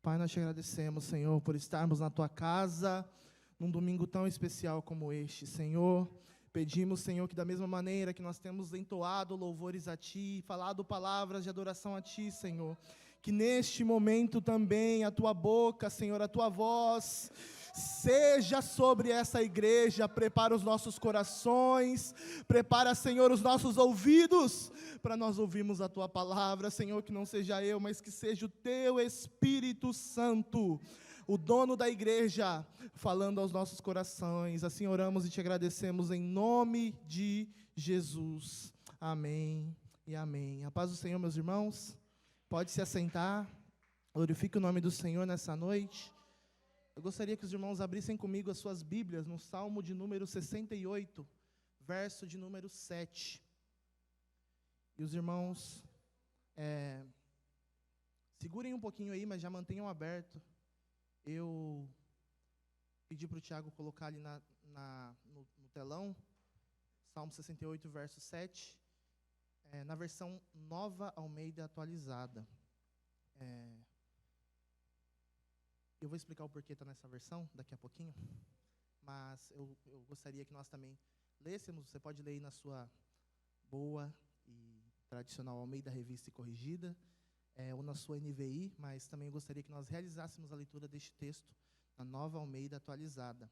Pai, nós te agradecemos, Senhor, por estarmos na Tua casa, num domingo tão especial como este, Senhor. Pedimos, Senhor, que da mesma maneira que nós temos entoado louvores a Ti, falado palavras de adoração a Ti, Senhor, que neste momento também a Tua boca, Senhor, a Tua voz, seja sobre essa igreja. Prepara os nossos corações, prepara, Senhor, os nossos ouvidos, para nós ouvirmos a Tua palavra, Senhor, que não seja eu, mas que seja o Teu Espírito Santo, o dono da igreja, falando aos nossos corações. Assim oramos e te agradecemos em nome de Jesus. Amém e amém. A paz do Senhor, meus irmãos. Pode se assentar. Glorifique o nome do Senhor nessa noite. Eu gostaria que os irmãos abrissem comigo as suas Bíblias no Salmo de número 68, verso de número 7. E os irmãos segurem um pouquinho aí, mas já mantenham aberto. Eu pedi para o Tiago colocar ali no telão, Salmo 68, verso 7, na versão Nova Almeida atualizada. Eu vou explicar o porquê está nessa versão daqui a pouquinho, mas eu gostaria que nós também lêssemos. Você pode ler aí na sua boa e tradicional Almeida Revista e Corrigida, ou na sua NVI, mas também eu gostaria que nós realizássemos a leitura deste texto na Nova Almeida atualizada.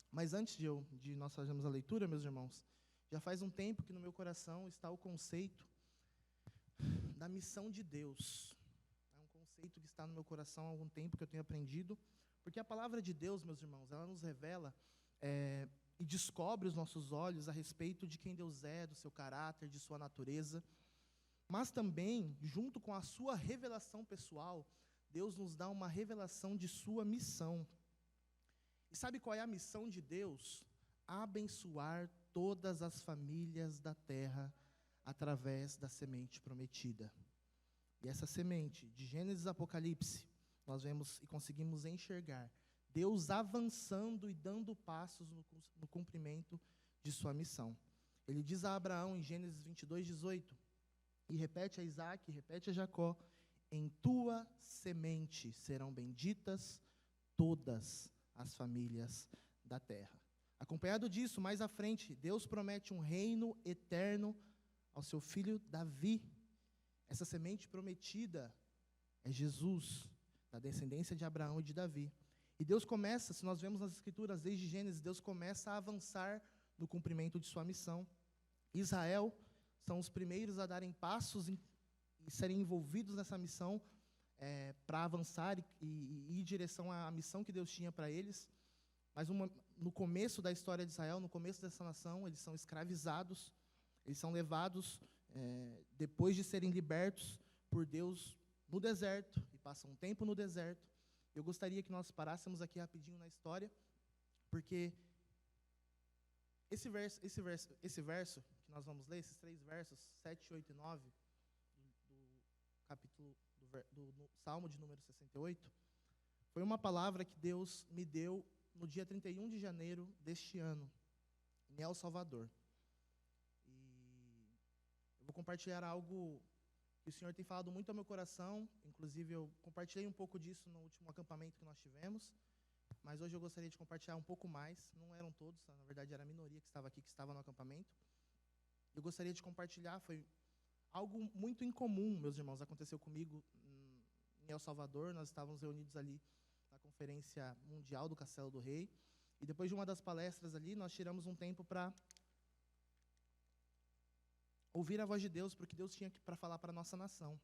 Mas antes de nós fazermos a leitura, meus irmãos, já faz um tempo que no meu coração está o conceito da missão de Deus. É um conceito que está no meu coração há algum tempo, que eu tenho aprendido, porque a palavra de Deus, meus irmãos, ela nos revela e descobre os nossos olhos a respeito de quem Deus é, do seu caráter, de sua natureza. Mas também, junto com a sua revelação pessoal, Deus nos dá uma revelação de sua missão. E sabe qual é a missão de Deus? Abençoar todas as famílias da terra através da semente prometida. E essa semente, de Gênesis a Apocalipse, nós vemos e conseguimos enxergar Deus avançando e dando passos no cumprimento de sua missão. Ele diz a Abraão em Gênesis 22, 18, e repete a Isaac, repete a Jacó: em tua semente serão benditas todas as famílias da terra. Acompanhado disso, mais à frente, Deus promete um reino eterno ao seu filho Davi. Essa semente prometida é Jesus, da descendência de Abraão e de Davi. E Deus começa, se nós vemos nas Escrituras, desde Gênesis, Deus começa a avançar no cumprimento de sua missão. Israel são os primeiros a darem passos e serem envolvidos nessa missão para avançar e ir em direção à missão que Deus tinha para eles. Mas no começo da história de Israel, no começo dessa nação, eles são escravizados, eles são levados, depois de serem libertos por Deus, no deserto, e passam um tempo no deserto. Eu gostaria que nós parássemos aqui rapidinho na história, porque esse verso que nós vamos ler, esses 3 versos, 7, 8 e 9, do Salmo de número 68, foi uma palavra que Deus me deu no dia 31 de janeiro deste ano, em El Salvador. E eu vou compartilhar algo que o Senhor tem falado muito ao meu coração. Inclusive, eu compartilhei um pouco disso no último acampamento que nós tivemos, mas hoje eu gostaria de compartilhar um pouco mais. Não eram todos, na verdade era a minoria que estava aqui, que estava no acampamento. Eu gostaria de compartilhar, foi algo muito incomum, meus irmãos, aconteceu comigo em El Salvador. Nós estávamos reunidos ali na Conferência Mundial do Castelo do Rei, e depois de uma das palestras ali, nós tiramos um tempo para ouvir a voz de Deus, porque Deus tinha para falar para a nossa nação.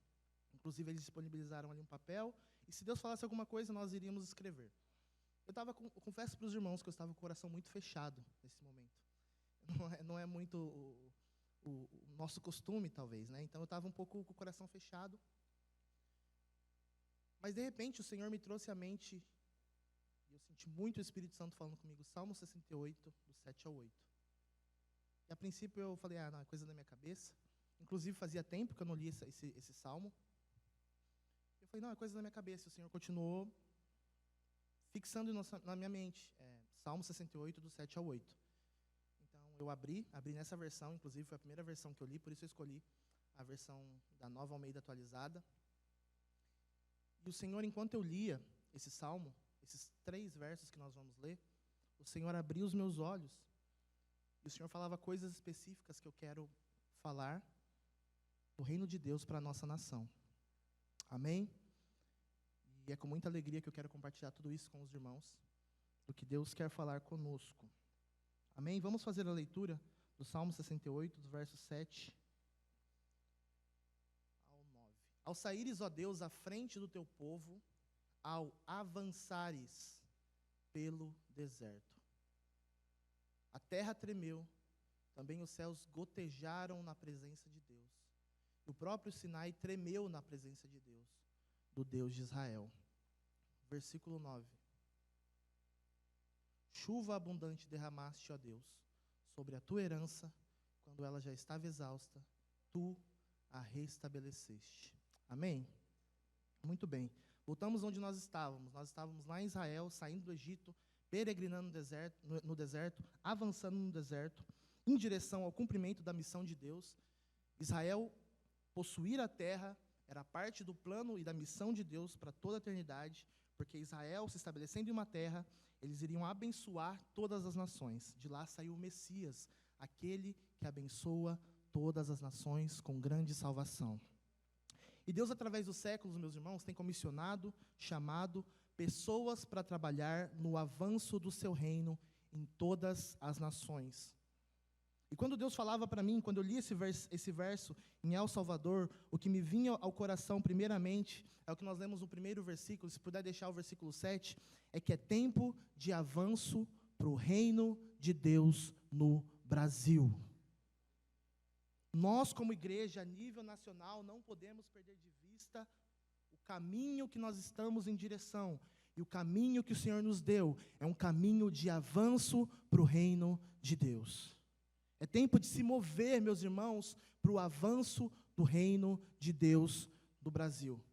Inclusive, eles disponibilizaram ali um papel, e se Deus falasse alguma coisa, nós iríamos escrever. Eu confesso para os irmãos que eu estava com o coração muito fechado nesse momento. Não é muito o nosso costume, talvez, né? Então eu estava um pouco com o coração fechado. Mas de repente o Senhor me trouxe à mente, e eu senti muito o Espírito Santo falando comigo, Salmo 68, do 7 ao 8. E a princípio eu falei, não, é coisa da minha cabeça. Inclusive fazia tempo que eu não li esse salmo. Eu falei, não, é coisa da minha cabeça. E o Senhor continuou fixando na minha mente, Salmo 68, do 7 ao 8. Então eu abri nessa versão, inclusive foi a primeira versão que eu li, por isso eu escolhi a versão da Nova Almeida atualizada. E o Senhor, enquanto eu lia esse salmo, esses 3 versos que nós vamos ler, o Senhor abriu os meus olhos. E o Senhor falava coisas específicas que eu quero falar do reino de Deus para a nossa nação. Amém? E é com muita alegria que eu quero compartilhar tudo isso com os irmãos, do que Deus quer falar conosco. Amém? Vamos fazer a leitura do Salmo 68, dos versos 7 ao 9. Ao saíres, ó Deus, à frente do teu povo, ao avançares pelo deserto. A terra tremeu, também os céus gotejaram na presença de Deus. E o próprio Sinai tremeu na presença de Deus, do Deus de Israel. Versículo 9. Chuva abundante derramaste, ó Deus, sobre a tua herança, quando ela já estava exausta, tu a restabeleceste. Amém? Muito bem. Voltamos onde nós estávamos. Nós estávamos lá em Israel, saindo do Egito, peregrinando no deserto, avançando no deserto, em direção ao cumprimento da missão de Deus. Israel possuir a terra era parte do plano e da missão de Deus para toda a eternidade, porque Israel, se estabelecendo em uma terra, eles iriam abençoar todas as nações. De lá saiu o Messias, aquele que abençoa todas as nações com grande salvação. E Deus, através dos séculos, meus irmãos, tem comissionado, chamado pessoas para trabalhar no avanço do seu reino em todas as nações. E quando Deus falava para mim, quando eu li esse verso em El Salvador, o que me vinha ao coração primeiramente, é o que nós lemos no primeiro versículo, se puder deixar o versículo 7, é que é tempo de avanço para o reino de Deus no Brasil. Nós, como igreja, a nível nacional, não podemos perder de vista o caminho que nós estamos em direção. E o caminho que o Senhor nos deu é um caminho de avanço para o reino de Deus. É tempo de se mover, meus irmãos, para o avanço do reino de Deus do Brasil.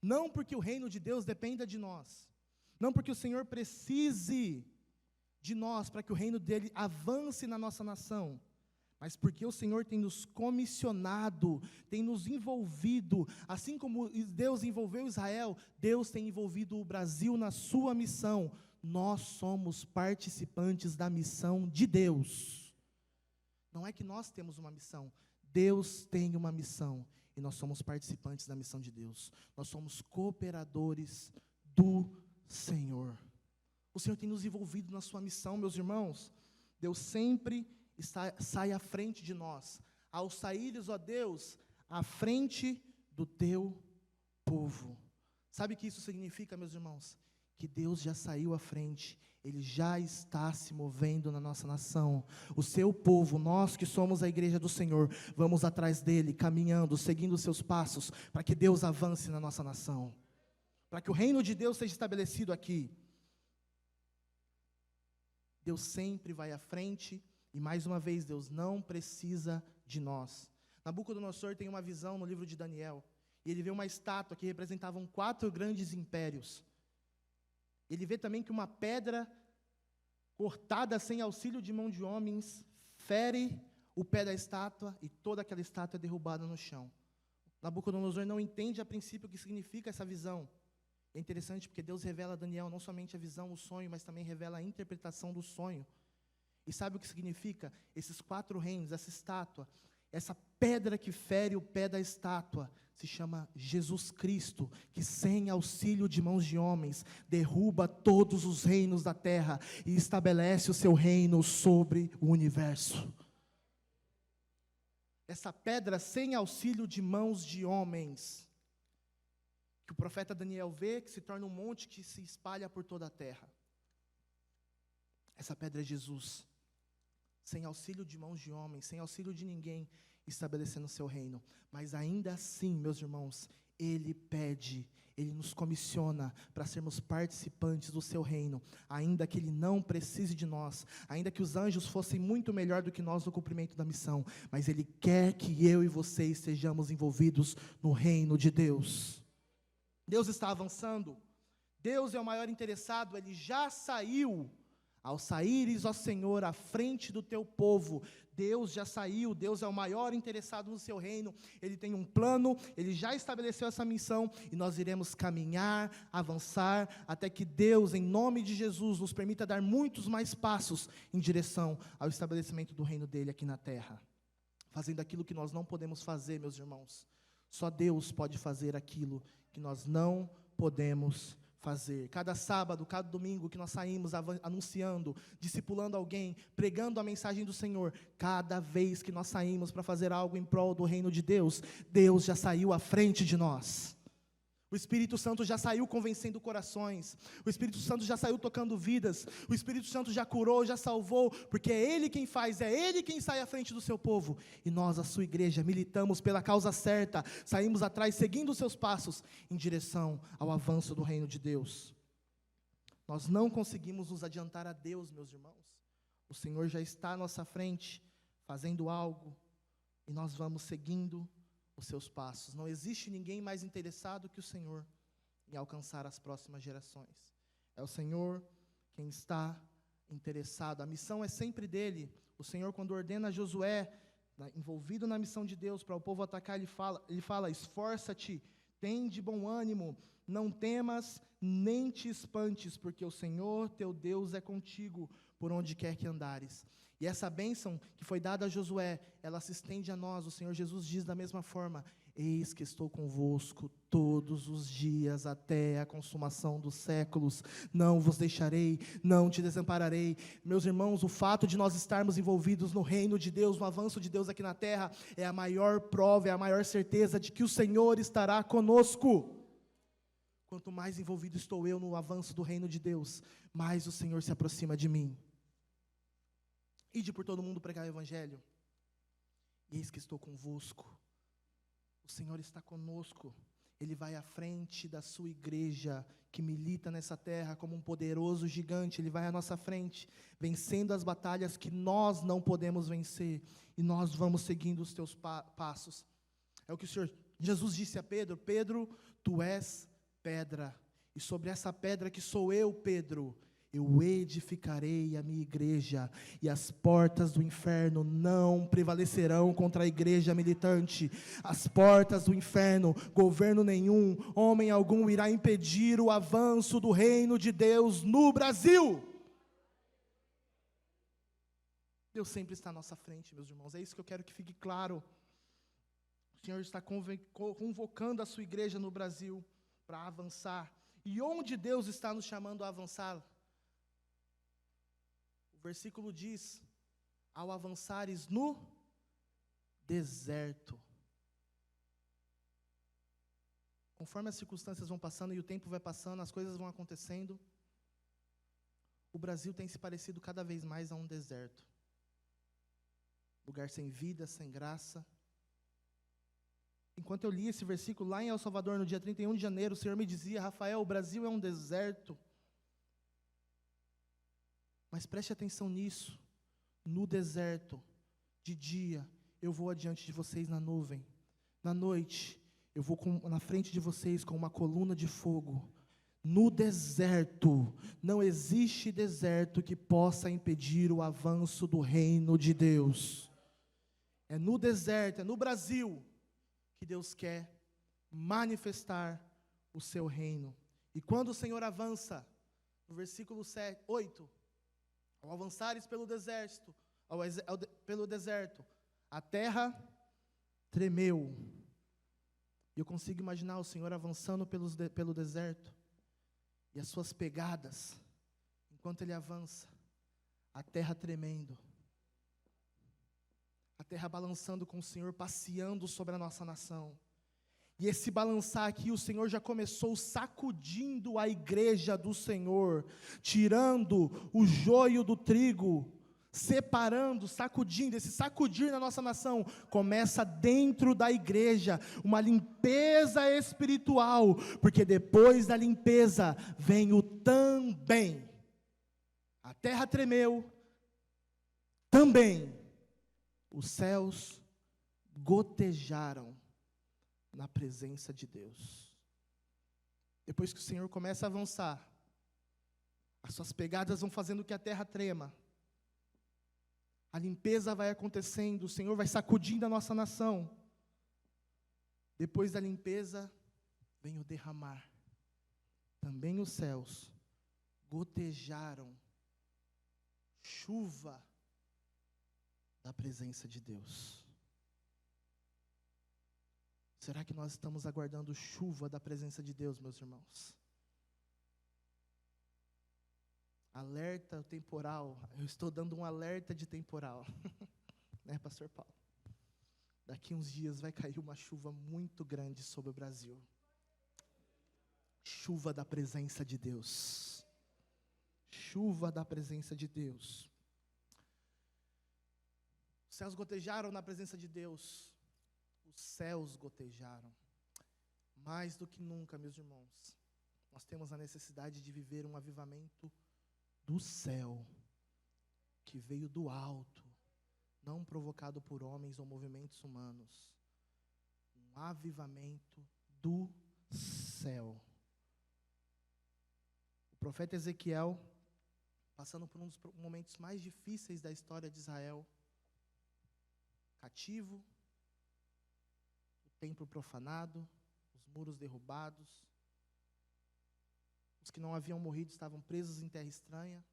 Não porque o reino de Deus dependa de nós. Não porque o Senhor precise de nós para que o reino dele avance na nossa nação. Mas porque o Senhor tem nos comissionado, tem nos envolvido, assim como Deus envolveu Israel, Deus tem envolvido o Brasil na sua missão. Nós somos participantes da missão de Deus. Não é que nós temos uma missão, Deus tem uma missão, e nós somos participantes da missão de Deus. Nós somos cooperadores do Senhor. O Senhor tem nos envolvido na sua missão, meus irmãos. Deus sempre sai à frente de nós. Ao saíres, ó Deus, à frente do teu povo. Sabe o que isso significa, meus irmãos? Que Deus já saiu à frente, Ele já está se movendo na nossa nação. O seu povo, nós que somos a igreja do Senhor, vamos atrás dEle, caminhando, seguindo os seus passos, para que Deus avance na nossa nação, para que o reino de Deus seja estabelecido aqui. Deus sempre vai à frente, e mais uma vez, Deus não precisa de nós. Nabucodonosor tem uma visão no livro de Daniel, e ele vê uma estátua que representavam 4 grandes impérios. Ele vê também que uma pedra cortada sem auxílio de mão de homens fere o pé da estátua e toda aquela estátua é derrubada no chão. Nabucodonosor não entende a princípio o que significa essa visão. É interessante porque Deus revela a Daniel não somente a visão, o sonho, mas também revela a interpretação do sonho. E sabe o que significa? Esses 4 reinos, essa estátua, essa pedra que fere o pé da estátua, se chama Jesus Cristo, que sem auxílio de mãos de homens, derruba todos os reinos da terra e estabelece o seu reino sobre o universo. Essa pedra sem auxílio de mãos de homens, que o profeta Daniel vê, que se torna um monte que se espalha por toda a terra. Essa pedra é Jesus, sem auxílio de mãos de homens, sem auxílio de ninguém, estabelecendo o seu reino. Mas ainda assim, meus irmãos, Ele pede, Ele nos comissiona para sermos participantes do seu reino, ainda que Ele não precise de nós, ainda que os anjos fossem muito melhor do que nós no cumprimento da missão, mas Ele quer que eu e você estejamos envolvidos no reino de Deus. Deus está avançando, Deus é o maior interessado, Ele já saiu. Ao saíres, ó Senhor, à frente do teu povo, Deus já saiu, Deus é o maior interessado no seu reino, Ele tem um plano, Ele já estabeleceu essa missão, e nós iremos caminhar, avançar, até que Deus, em nome de Jesus, nos permita dar muitos mais passos em direção ao estabelecimento do reino dEle aqui na terra, fazendo aquilo que nós não podemos fazer, meus irmãos. Só Deus pode fazer aquilo que nós não podemos fazer. Cada sábado, cada domingo que nós saímos anunciando, discipulando alguém, pregando a mensagem do Senhor, cada vez que nós saímos para fazer algo em prol do reino de Deus, Deus já saiu à frente de nós. O Espírito Santo já saiu convencendo corações, o Espírito Santo já saiu tocando vidas, o Espírito Santo já curou, já salvou, porque é Ele quem faz, é Ele quem sai à frente do seu povo, e nós, a sua igreja, militamos pela causa certa, saímos atrás, seguindo os seus passos, em direção ao avanço do reino de Deus. Nós não conseguimos nos adiantar a Deus, meus irmãos, o Senhor já está à nossa frente, fazendo algo, e nós vamos seguindo os seus passos. Não existe ninguém mais interessado que o Senhor em alcançar as próximas gerações. É o Senhor quem está interessado. A missão é sempre dele. O Senhor, quando ordena Josué, envolvido na missão de Deus, para o povo atacar, ele fala: esforça-te, tem de bom ânimo, não temas, nem te espantes, porque o Senhor teu Deus é contigo, por onde quer que andares. E essa bênção que foi dada a Josué, ela se estende a nós. O Senhor Jesus diz da mesma forma: eis que estou convosco todos os dias até a consumação dos séculos, não vos deixarei, não te desampararei. Meus irmãos, o fato de nós estarmos envolvidos no reino de Deus, no avanço de Deus aqui na terra, é a maior prova, é a maior certeza de que o Senhor estará conosco. Quanto mais envolvido estou eu no avanço do reino de Deus, mais o Senhor se aproxima de mim. Ide por todo mundo pregar o Evangelho. Eis que estou convosco. O Senhor está conosco. Ele vai à frente da sua igreja, que milita nessa terra como um poderoso gigante. Ele vai à nossa frente, vencendo as batalhas que nós não podemos vencer. E nós vamos seguindo os teus passos. É o que o Senhor Jesus disse a Pedro: Pedro, tu és pedra. E sobre essa pedra que sou eu, Pedro, eu edificarei a minha igreja, e as portas do inferno não prevalecerão contra a igreja militante. As portas do inferno, governo nenhum, homem algum irá impedir o avanço do reino de Deus no Brasil. Deus sempre está à nossa frente, meus irmãos. É isso que eu quero que fique claro. O Senhor está convocando a sua igreja no Brasil para avançar. E onde Deus está nos chamando a avançar? O versículo diz: ao avançares no deserto. Conforme as circunstâncias vão passando e o tempo vai passando, as coisas vão acontecendo, o Brasil tem se parecido cada vez mais a um deserto. Lugar sem vida, sem graça. Enquanto eu li esse versículo lá em El Salvador, no dia 31 de janeiro, o Senhor me dizia: Rafael, o Brasil é um deserto. Mas preste atenção nisso. No deserto, de dia, eu vou adiante de vocês na nuvem. Na noite, eu vou na frente de vocês com uma coluna de fogo. No deserto, não existe deserto que possa impedir o avanço do reino de Deus. É no deserto, é no Brasil, que Deus quer manifestar o seu reino. E quando o Senhor avança, no versículo 8, ao avançares pelo deserto, a terra tremeu. E eu consigo imaginar o Senhor avançando pelo deserto, e as suas pegadas, enquanto Ele avança, a terra tremendo, a terra balançando com o Senhor, passeando sobre a nossa nação. E esse balançar aqui, o Senhor já começou sacudindo a igreja do Senhor, tirando o joio do trigo, separando, sacudindo. Esse sacudir na nossa nação começa dentro da igreja, uma limpeza espiritual, porque depois da limpeza vem o também. A terra tremeu, também os céus gotejaram na presença de Deus. Depois que o Senhor começa a avançar, as suas pegadas vão fazendo que a terra trema. A limpeza vai acontecendo, o Senhor vai sacudindo a nossa nação. Depois da limpeza, vem o derramar. Também os céus gotejaram chuva da presença de Deus. Será que nós estamos aguardando chuva da presença de Deus, meus irmãos? Alerta temporal. Eu estou dando um alerta de temporal. Né, pastor Paulo? Daqui uns dias vai cair uma chuva muito grande sobre o Brasil. Chuva da presença de Deus. Chuva da presença de Deus. Os céus gotejaram na presença de Deus. Os céus gotejaram. Mais do que nunca, meus irmãos, nós temos a necessidade de viver um avivamento do céu, que veio do alto, não provocado por homens ou movimentos humanos. Um avivamento do céu. O profeta Ezequiel, passando por um dos momentos mais difíceis da história de Israel, cativo, o templo profanado, os muros derrubados, os que não haviam morrido estavam presos em terra estranha.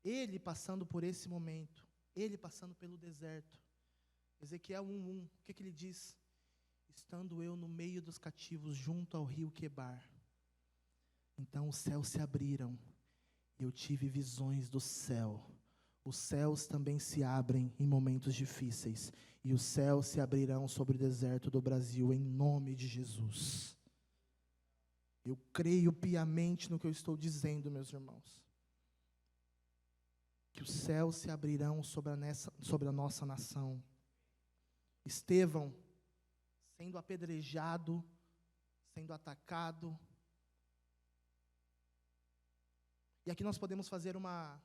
Ele passando por esse momento, ele passando pelo deserto. Ezequiel 1:1, o que ele diz? Estando eu no meio dos cativos, junto ao rio Quebar, então os céus se abriram, e eu tive visões do céu. Os céus também se abrem em momentos difíceis, e os céus se abrirão sobre o deserto do Brasil, em nome de Jesus. Eu creio piamente no que eu estou dizendo, meus irmãos. Que os céus se abrirão sobre a nossa nação. Estevão, sendo apedrejado, sendo atacado. E aqui nós podemos fazer uma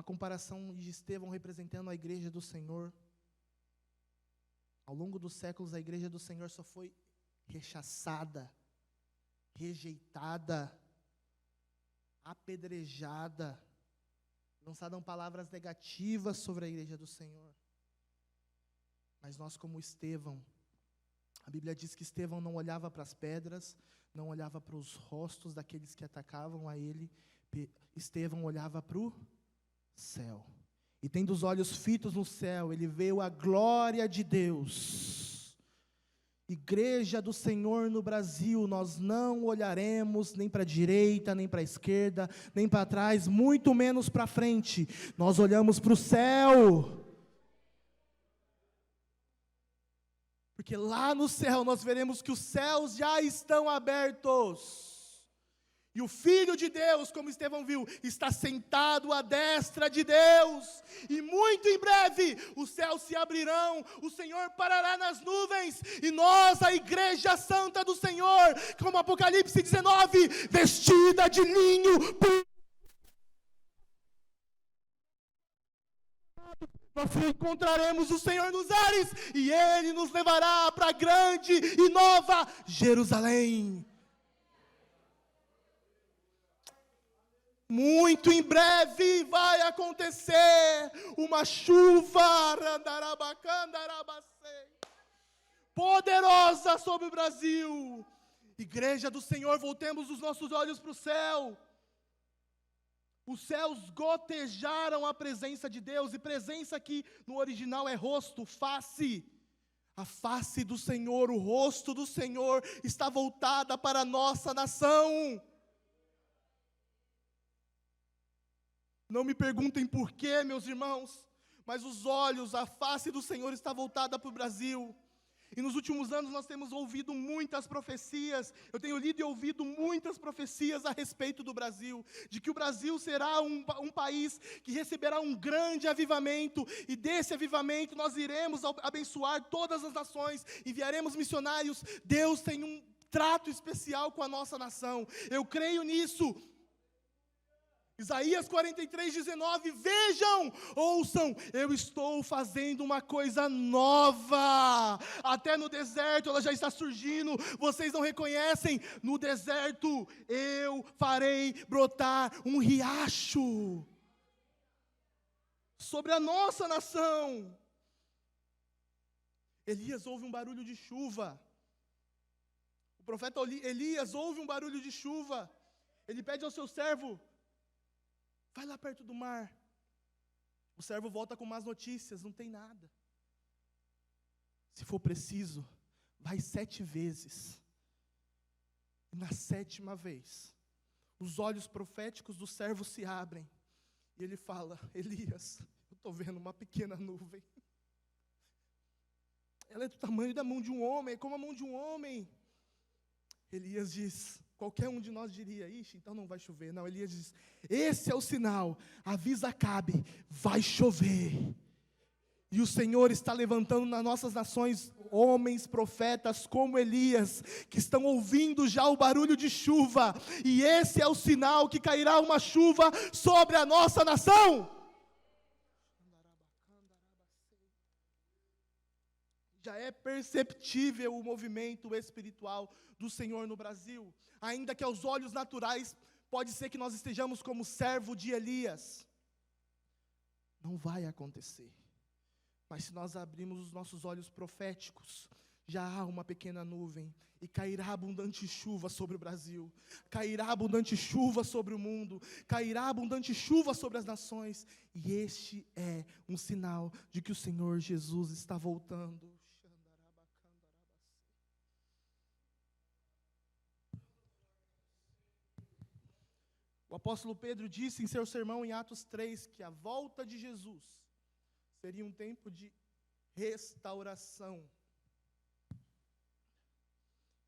comparação de Estevão representando a igreja do Senhor. Ao longo dos séculos, a igreja do Senhor só foi rechaçada, rejeitada, apedrejada, lançaram palavras negativas sobre a igreja do Senhor. Mas nós, como Estevão, a Bíblia diz que Estevão não olhava para as pedras, não olhava para os rostos daqueles que atacavam a ele. Estevão olhava para o céu. E tendo os olhos fitos no céu, ele viu a glória de Deus. Igreja do Senhor no Brasil, nós não olharemos nem para a direita, nem para a esquerda, nem para trás, muito menos para frente. Nós olhamos para o céu. Porque lá no céu nós veremos que os céus já estão abertos. E o Filho de Deus, como Estevão viu, está sentado à destra de Deus. E muito em breve os céus se abrirão, o Senhor parará nas nuvens. E nós, a igreja santa do Senhor, como Apocalipse 19, vestida de linho puro, nós encontraremos o Senhor nos ares, e Ele nos levará para a grande e nova Jerusalém. Muito em breve vai acontecer uma chuva poderosa sobre o Brasil. Igreja do Senhor, voltemos os nossos olhos para o céu. Os céus gotejaram a presença de Deus, e presença aqui no original é rosto, face. A face do Senhor, o rosto do Senhor está voltada para a nossa nação. Não me perguntem por quê, meus irmãos, mas os olhos, a face do Senhor está voltada para o Brasil. E nos últimos anos nós temos ouvido muitas profecias, eu tenho lido e ouvido muitas profecias a respeito do Brasil, de que o Brasil será um país que receberá um grande avivamento, e desse avivamento nós iremos abençoar todas as nações, enviaremos missionários. Deus tem um trato especial com a nossa nação, eu creio nisso. Isaías 43:19, vejam, ouçam, eu estou fazendo uma coisa nova, até no deserto ela já está surgindo, vocês não reconhecem? No deserto eu farei brotar um riacho. sobre a nossa nação. Elias ouve um barulho de chuva. O profeta Elias ouve um barulho de chuva. Ele pede ao seu servo: vai lá perto do mar. O servo volta com más notícias, não tem nada. Se for preciso, vai 7 vezes. E na 7ª vez, os olhos proféticos do servo se abrem. E ele fala: Elias, eu estou vendo uma pequena nuvem. Ela é do tamanho da mão de um homem, é como a mão de um homem. Elias diz, qualquer um de nós diria: ixi, então não vai chover. Não, Elias diz: esse é o sinal, avisa Acabe, vai chover. E o Senhor está levantando nas nossas nações homens, profetas como Elias, que estão ouvindo já o barulho de chuva, e esse é o sinal que cairá uma chuva sobre a nossa nação. Já é perceptível o movimento espiritual do Senhor no Brasil, ainda que aos olhos naturais, pode ser que nós estejamos como servo de Elias. Não vai acontecer. Mas se nós abrirmos os nossos olhos proféticos, já há uma pequena nuvem, e cairá abundante chuva sobre o Brasil, cairá abundante chuva sobre o mundo, cairá abundante chuva sobre as nações, e este é um sinal de que o Senhor Jesus está voltando. O apóstolo Pedro disse em seu sermão em Atos 3, que a volta de Jesus seria um tempo de restauração.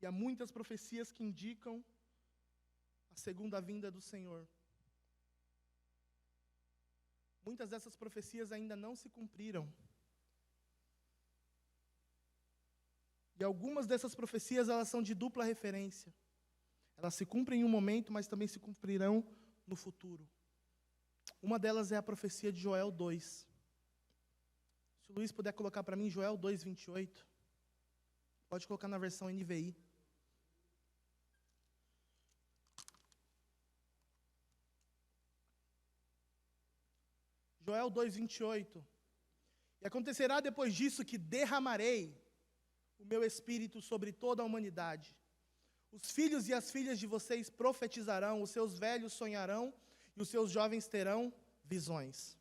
E há muitas profecias que indicam a segunda vinda do Senhor. Muitas dessas profecias ainda não se cumpriram. E algumas dessas profecias, elas são de dupla referência. Elas se cumprem em um momento, mas também se cumprirão no futuro. Uma delas é a profecia de Joel 2. Se o Luiz puder colocar para mim Joel 2, 28. Pode colocar na versão NVI. Joel 2, 28. E acontecerá depois disso que derramarei o meu espírito sobre toda a humanidade. Os filhos e as filhas de vocês profetizarão, os seus velhos sonharão e os seus jovens terão visões.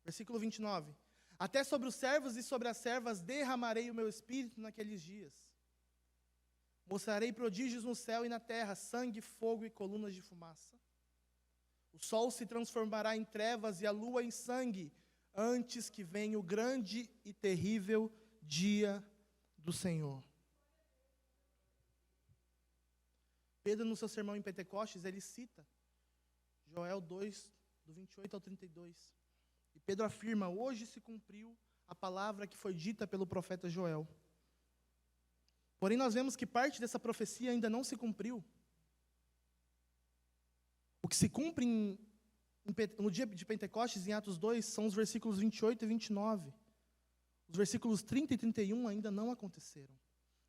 Versículo 29. Até sobre os servos e sobre as servas derramarei o meu espírito naqueles dias. Mostrarei prodígios no céu e na terra, sangue, fogo e colunas de fumaça. O sol se transformará em trevas e a lua em sangue, antes que venha o grande e terrível dia do Senhor. Pedro, no seu sermão em Pentecostes, ele cita Joel 2, do 28 ao 32. E Pedro afirma: hoje se cumpriu a palavra que foi dita pelo profeta Joel. Porém, nós vemos que parte dessa profecia ainda não se cumpriu. O que se cumpre no dia de Pentecostes, em Atos 2, são os versículos 28 e 29. Os versículos 30 e 31 ainda não aconteceram.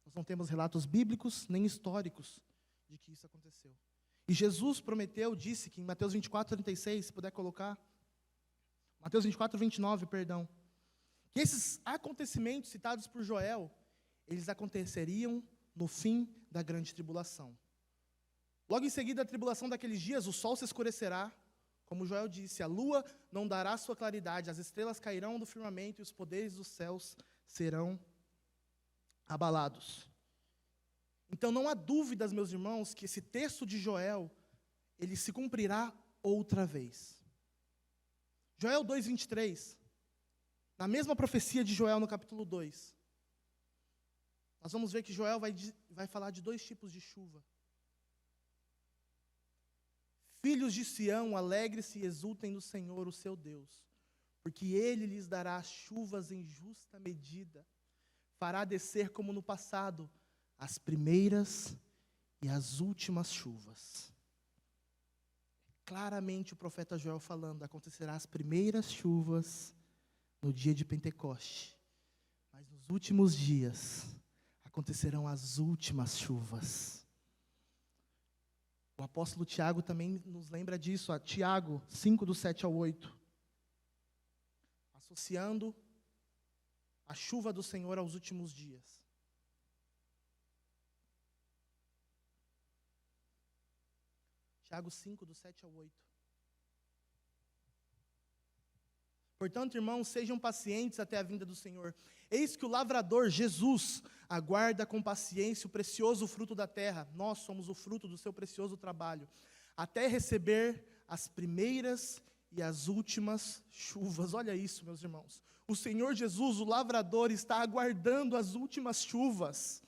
Nós não temos relatos bíblicos nem históricos de que isso aconteceu. E Jesus prometeu, disse que em Mateus 24, 36, se puder colocar, Mateus 24, 29, perdão, que esses acontecimentos citados por Joel, eles aconteceriam no fim da grande tribulação. Logo em seguida, a tribulação daqueles dias, o sol se escurecerá, como Joel disse, a lua não dará sua claridade, as estrelas cairão do firmamento e os poderes dos céus serão abalados. Então não há dúvidas, meus irmãos, que esse texto de Joel, ele se cumprirá outra vez. Joel 2, 23, na mesma profecia de Joel no capítulo 2, nós vamos ver que Joel vai falar de 2 tipos de chuva. Filhos de Sião, alegre-se e exultem no Senhor, o seu Deus, porque Ele lhes dará as chuvas em justa medida, fará descer como no passado as primeiras e as últimas chuvas. Claramente o profeta Joel falando, acontecerá as primeiras chuvas no dia de Pentecoste, mas nos últimos dias acontecerão as últimas chuvas. O apóstolo Tiago também nos lembra disso, Tiago 5, do 7 ao 8. associando a chuva do Senhor aos últimos dias. Tiago 5, do 7 ao 8. Portanto, irmãos, sejam pacientes até a vinda do Senhor. Eis que o lavrador, Jesus, aguarda com paciência o precioso fruto da terra. Nós somos o fruto do seu precioso trabalho, até receber as primeiras e as últimas chuvas. Olha isso, meus irmãos. O Senhor Jesus, o lavrador, está aguardando as últimas chuvas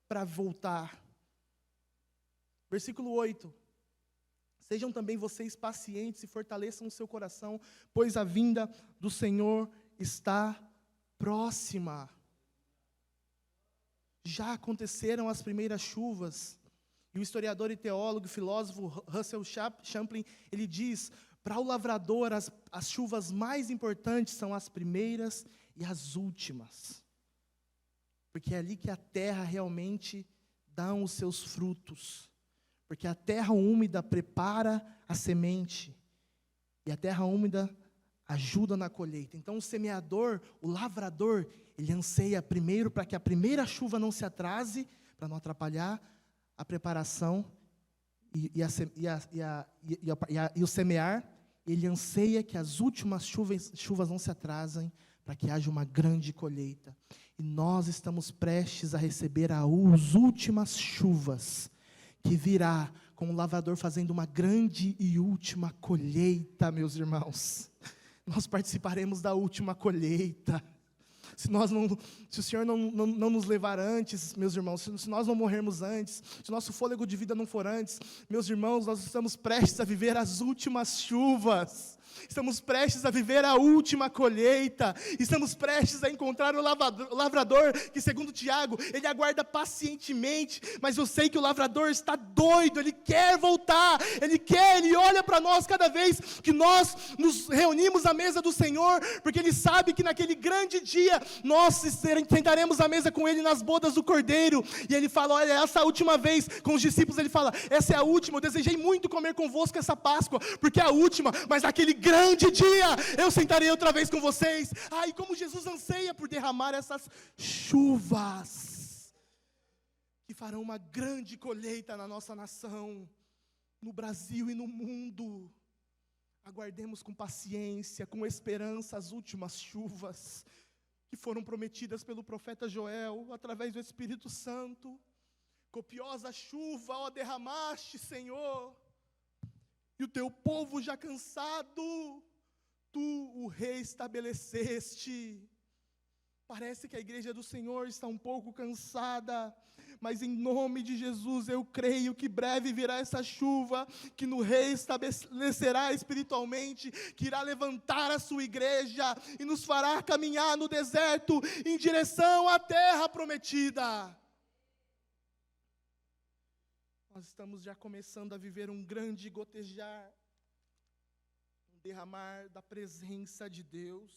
para voltar. Versículo 8. Sejam também vocês pacientes e fortaleçam o seu coração, pois a vinda do Senhor está próxima. Já aconteceram as primeiras chuvas. E o historiador e teólogo e filósofo Russell Champlin, ele diz, para o lavrador, as chuvas mais importantes são as primeiras e as últimas. Porque é ali que a terra realmente dá os seus frutos. Porque a terra úmida prepara a semente. E a terra úmida ajuda na colheita. Então o semeador, o lavrador, ele anseia primeiro para que a primeira chuva não se atrase, para não atrapalhar a preparação e o semear. Ele anseia que as últimas chuvas não se atrasem, para que haja uma grande colheita. E nós estamos prestes a receber as últimas chuvas, que virá com o lavrador fazendo uma grande e última colheita, meus irmãos. Nós participaremos da última colheita. Se o Senhor não nos levar antes, meus irmãos, se nós não morrermos antes, se o nosso fôlego de vida não for antes, meus irmãos, nós estamos prestes a viver as últimas chuvas. Estamos prestes a viver a última colheita. Estamos prestes a encontrar o lavrador, que segundo Tiago, ele aguarda pacientemente. Mas eu sei que o lavrador está doido, ele quer voltar. Ele olha para nós cada vez que nós nos reunimos à mesa do Senhor, porque ele sabe que naquele grande dia, nós sentaremos à mesa com ele nas bodas do Cordeiro. E ele fala, olha, essa última vez, com os discípulos, ele fala, essa é a última, eu desejei muito comer convosco essa Páscoa, porque é a última, mas naquele grande dia, eu sentarei outra vez com vocês. Ai, como Jesus anseia por derramar essas chuvas, que farão uma grande colheita na nossa nação, no Brasil e no mundo. Aguardemos com paciência, com esperança, as últimas chuvas, que foram prometidas pelo profeta Joel, através do Espírito Santo. Copiosa chuva, ó, derramaste, Senhor, e o teu povo já cansado, tu o reestabeleceste. Parece que a igreja do Senhor está um pouco cansada, mas em nome de Jesus eu creio que breve virá essa chuva, que nos reestabelecerá espiritualmente, que irá levantar a sua igreja e nos fará caminhar no deserto em direção à terra prometida. Nós estamos já começando a viver um grande gotejar, um derramar da presença de Deus.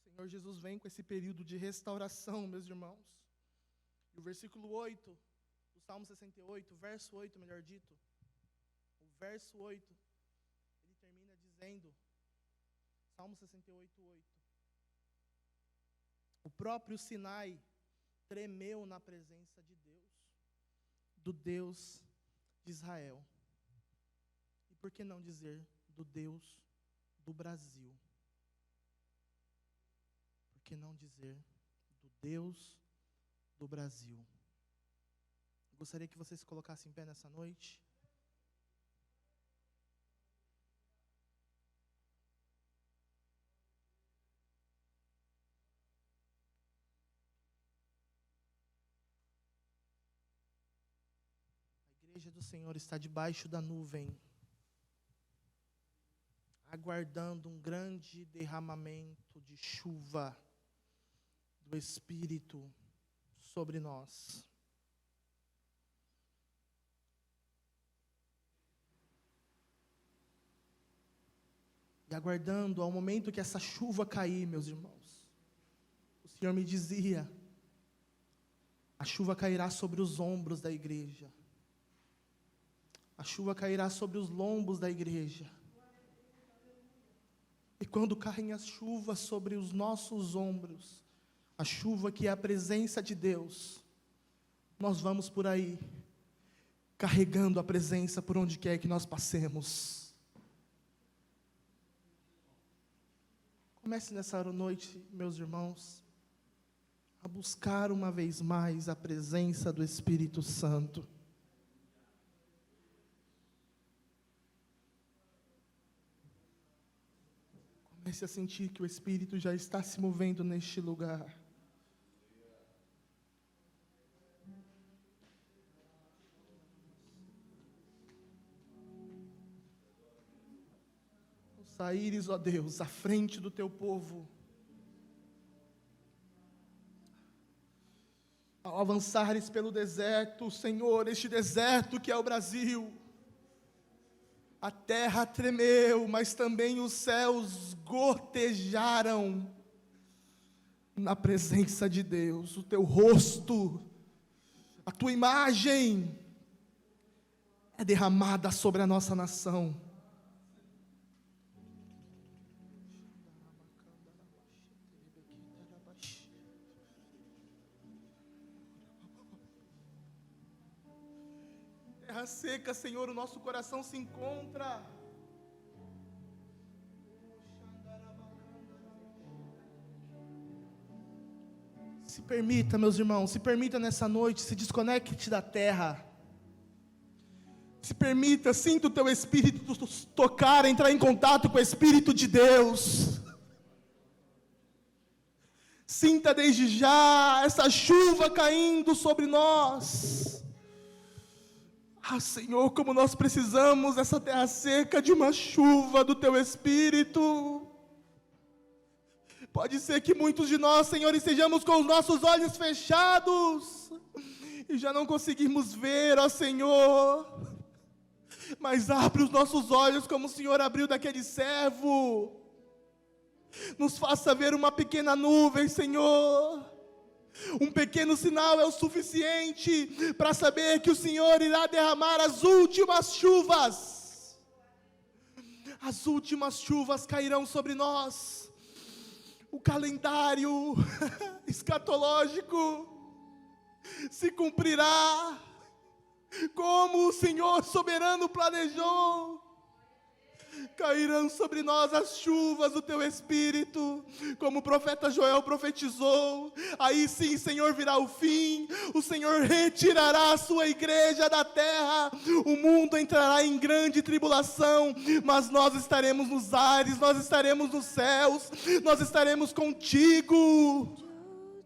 O Senhor Jesus vem com esse período de restauração, meus irmãos. E o versículo 8, do Salmo 68, verso 8, melhor dito, o verso 8, ele termina dizendo, Salmo 68, 8, o próprio Sinai tremeu na presença de Deus, do Deus de Israel. E por que não dizer do Deus do Brasil? Por que não dizer do Deus do Brasil? Gostaria que vocês se colocassem em pé nessa noite. A igreja do Senhor está debaixo da nuvem, aguardando um grande derramamento de chuva do Espírito sobre nós. E aguardando ao momento que essa chuva cair, meus irmãos, o Senhor me dizia, a chuva cairá sobre os ombros da igreja. A chuva cairá sobre os lombos da igreja. E quando caem as chuvas sobre os nossos ombros, a chuva que é a presença de Deus, nós vamos por aí, carregando a presença por onde quer que nós passemos. Comece nessa noite, meus irmãos, a buscar uma vez mais a presença do Espírito Santo. Comece a sentir que o Espírito já está se movendo neste lugar. Ao saíres, ó Deus, à frente do teu povo, ao avançares pelo deserto, Senhor, este deserto que é o Brasil, a terra tremeu, mas também os céus gotejaram na presença de Deus. O teu rosto, a tua imagem é derramada sobre a nossa nação. Terra seca, Senhor, o nosso coração se encontra. Se permita, meus irmãos, se permita nessa noite, se desconecte da terra. Se permita, sinta o teu espírito tocar, entrar em contato com o Espírito de Deus. Sinta desde já essa chuva caindo sobre nós. Ah, Senhor, como nós precisamos dessa terra seca de uma chuva do teu Espírito. Pode ser que muitos de nós, Senhor, estejamos com os nossos olhos fechados e já não conseguimos ver, ó Senhor. Mas abre os nossos olhos como o Senhor abriu daquele servo. Nos faça ver uma pequena nuvem, Senhor. Um pequeno sinal é o suficiente para saber que o Senhor irá derramar as últimas chuvas. As últimas chuvas cairão sobre nós. O calendário escatológico se cumprirá como o Senhor soberano planejou. Cairão sobre nós as chuvas do teu Espírito, como o profeta Joel profetizou. Aí sim, Senhor, virá o fim. O Senhor retirará a sua igreja da terra. O mundo entrará em grande tribulação, mas nós estaremos nos ares, nós estaremos nos céus, nós estaremos contigo.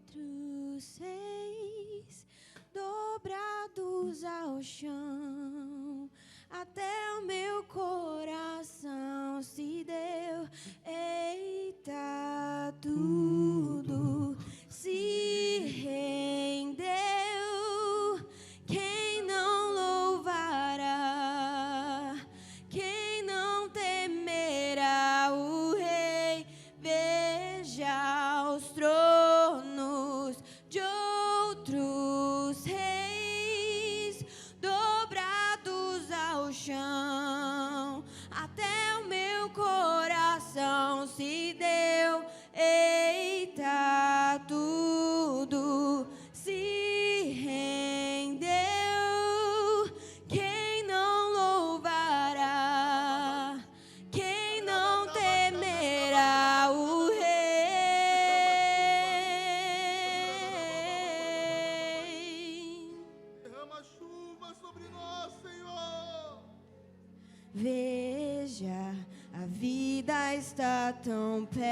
De outros seis dobrados ao chão, até o meu coração se deu. Eita, tudo se rendeu. Quem não louvará? Quem não temerá o Rei? Veja os tronos de outros reis dobrados ao chão, até o meu coração se deu. Eita, tudo se rendeu. Quem não louvará? Quem não temerá o Rei? Derrama chuva sobre nós, Senhor. Veja, a vida está tão perto.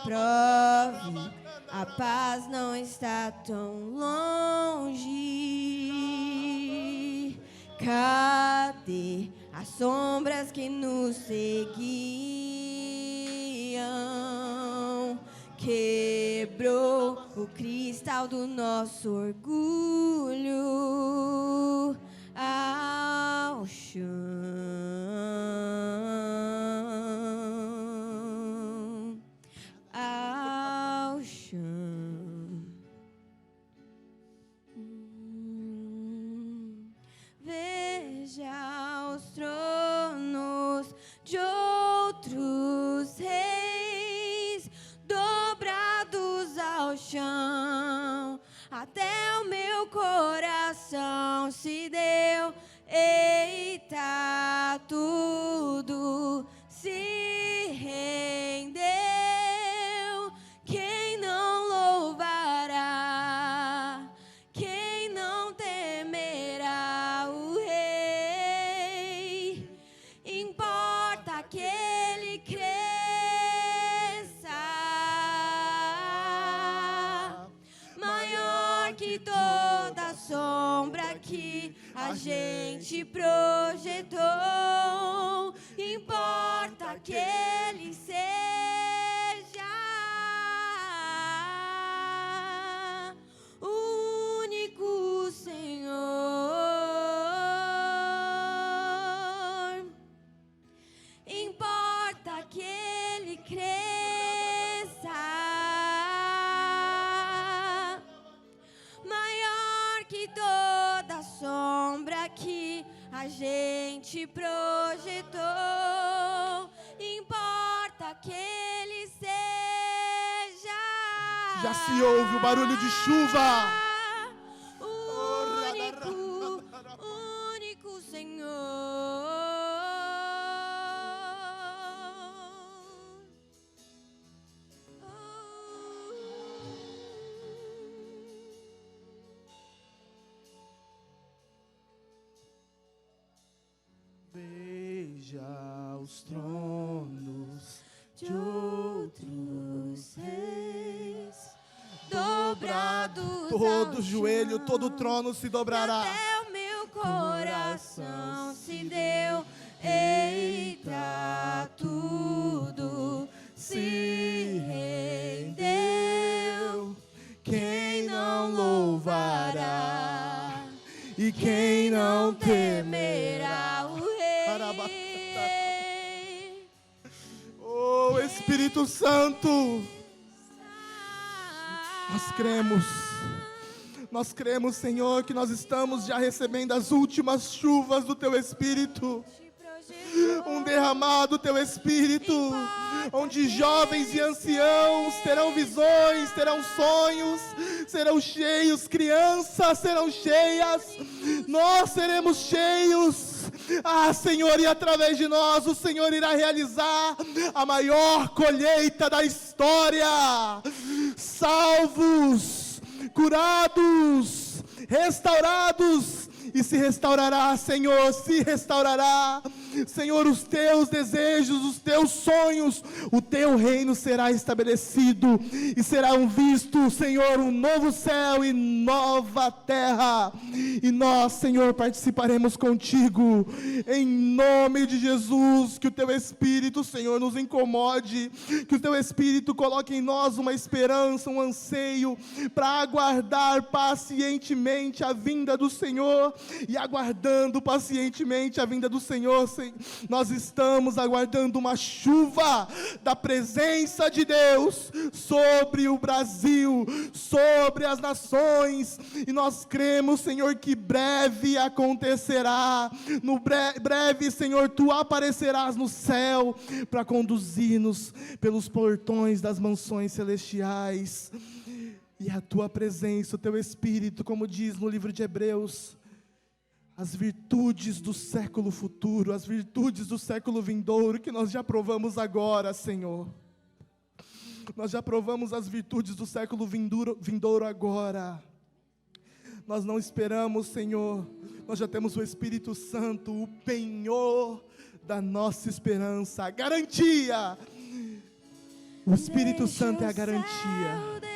Prove, a paz não está tão longe. Cadê as sombras que nos seguiam? Quebrou o cristal do nosso orgulho ao chão, ao chão. Veja os tronos salvação se deu. Eita, tudo se rendeu. Quem não louvará? Quem não temerá o Rei? Importa que ele cresça, maior que toda sombra que a gente projetou. Importa que ele seja o único Senhor. Importa que ele cresça, maior que toda sombra que a gente projetou. Importa que ele seja. Já se ouve o barulho de chuva. O único Senhor. Veja os tronos de outros reis Dobrados todo ao joelho, chão, todo trono se dobrará. até o meu coração se deu. Eita, tudo se rendeu. Quem não louvará? E quem não temerá o Rei? Oh, Espírito Santo, nós cremos, Senhor, que nós estamos já recebendo as últimas chuvas do Teu Espírito, um derramado do Teu Espírito, onde jovens e anciãos terão visões, terão sonhos, serão cheios, crianças serão cheias, nós seremos cheios. Ah, Senhor, e através de nós o Senhor irá realizar a maior colheita da história. Salvos, curados, restaurados, e se restaurará, Senhor, se restaurará, Senhor, os teus desejos, os teus sonhos, o teu reino será estabelecido, e serão vistos, Senhor, um novo céu e nova terra, e nós, Senhor, participaremos contigo, em nome de Jesus. Que o teu Espírito, Senhor, nos incomode, que o teu Espírito coloque em nós uma esperança, um anseio, para aguardar pacientemente a vinda do Senhor, e aguardando pacientemente a vinda do Senhor, nós estamos aguardando uma chuva da presença de Deus sobre o Brasil, sobre as nações, e nós cremos, Senhor, que breve acontecerá, no breve, Senhor, Tu aparecerás no céu, para conduzir-nos pelos portões das mansões celestiais, e a Tua presença, o Teu Espírito, como diz no livro de Hebreus, as virtudes do século futuro, as virtudes do século vindouro, que nós já provamos agora, Senhor. Nós já provamos as virtudes do século vindouro agora. Nós não esperamos, Senhor, nós já temos o Espírito Santo, o penhor da nossa esperança, a garantia. O Espírito Santo é a garantia.